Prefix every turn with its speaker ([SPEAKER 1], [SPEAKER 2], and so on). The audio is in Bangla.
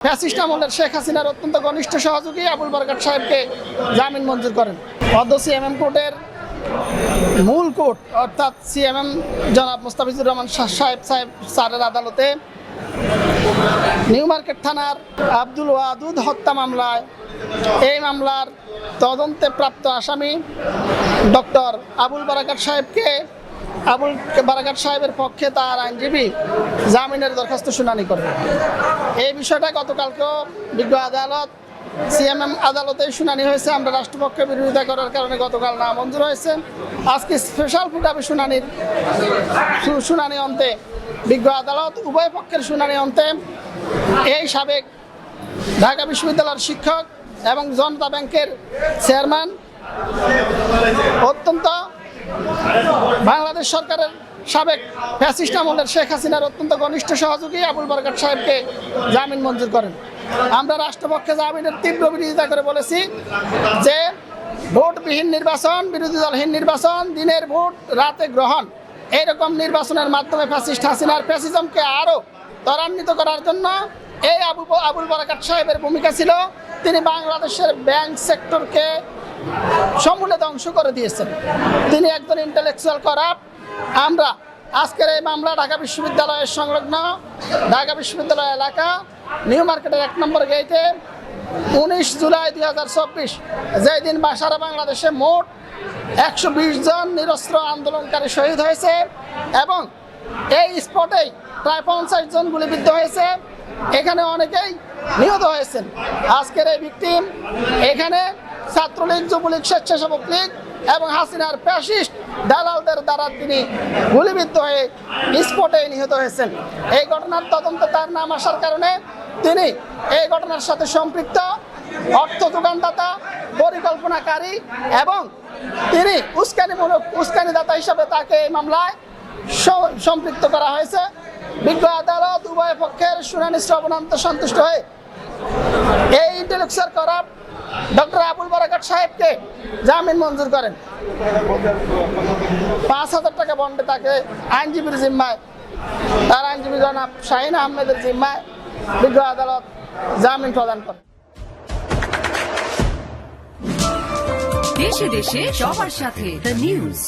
[SPEAKER 1] ফ্যাসিস্ট আমলের শেখ হাসিনার অত্যন্ত ঘনিষ্ঠ সহযোগী আবুল বরকত সাহেবকে জামিন মঞ্জুর করেন। অদ্য সিএমএম কোর্টের মূল কোর্ট অর্থাৎ সিএমএম জনাব মোস্তাফিজুর রহমান স্যারের আদালতে নিউ মার্কেট থানার আব্দুল ওয়াদুদ হত্যা মামলায় এই মামলার তদন্তে প্রাপ্ত আসামি ডক্টর আবুল বরকত সাহেবের পক্ষে তার আইনজীবী জামিনের দরখাস্ত শুনানি করবে। এই বিষয়টা গতকালকেও বিজ্ঞ আদালত সিএমএম আদালতে শুনানি হয়েছে। আমরা রাষ্ট্রপক্ষে বিরোধিতা করার কারণে গতকাল না মঞ্জুর হয়েছে। আজকে স্পেশাল ফুটাবি শুনানি অন্তে বিজ্ঞ আদালত উভয় পক্ষের শুনানি অন্তে এই সাবেক ঢাকা বিশ্ববিদ্যালয়ের শিক্ষক এবং জনতা ব্যাংকের চেয়ারম্যান অত্যন্ত বাংলাদেশ সরকারের সাবেক ফ্যাসিস্ট আমলের শেখ হাসিনার অত্যন্ত ঘনিষ্ঠ সহযোগী আবুল বরকত সাহেবকে জামিন মঞ্জুর করেন। আমরা রাষ্ট্রপক্ষে জামিনের তীব্র বিরোধিতা করে বলেছি যে ভোটবিহীন নির্বাচন, বিরোধী দলহীন নির্বাচন, দিনের ভোট রাতে গ্রহণ, এইরকম নির্বাচনের মাধ্যমে ফ্যাসিস্ট হাসিনার ফ্যাসিজমকে আরও ত্বরান্বিত করার জন্য এই আবুল বরকত সাহেবের ভূমিকা ছিল। তিনি বাংলাদেশের ব্যাংক সেক্টরকে সমূলে ধ্বংস করে দিয়েছেন। তিনি একজন ইন্টেলেকচুয়াল করাপ্ট। আমরা আজকের এই মামলা ঢাকা বিশ্ববিদ্যালয়ের সংলগ্ন ঢাকা বিশ্ববিদ্যালয় এলাকা নিউ মার্কেটের 1 নম্বর গেটে 19 জুলাই 2024 যেই দিন সারা বাংলাদেশে মোট 120 জন নিরস্ত্র আন্দোলনকারী শহীদ হয়েছে এবং এই স্পটেই প্রায় 50 জন গুলিবিদ্ধ হয়েছে। এখানে অনেকেই নিহত হয়েছেন। আজকের এই ভিকটিম এখানে ছাত্রলীগ, যুবলীগ, স্বেচ্ছাসেবক লীগ এবং হাসিনার ফ্যাসিস্ট দালালদের দ্বারা তিনি গুলিবিদ্ধ হয়ে স্পটে নিহত হয়েছেন। এই ঘটনার তদন্তে তার নাম আসার কারণে তিনি এই ঘটনার সাথে সম্পৃক্ত, অর্থ যোগানদাতা, পরিকল্পনাকারী এবং তিনি উস্কানিদাতা হিসাবে তাকে এই মামলায় সম্পৃক্ত করা হয়েছে। বিজ্ঞ আদালত উভয় পক্ষের শুনানি শ্রবণান্তে সন্তুষ্ট হয়ে এই ইন্টেলেকচুয়াল করাপ্ট ডক্টর আবুল বরকত সাহেবকে জামিন মঞ্জুর করেন। 5,000 টাকা বন্ডে তাকে আইনজীবীর জিম্মায়, তার আইনজীবী জনাব শাহিন আহমেদের জিম্মায় বিজ্ঞ আদালত জামিন প্রদান করেন।
[SPEAKER 2] দেশে দেশে সবার সাথে দ্য নিউজ।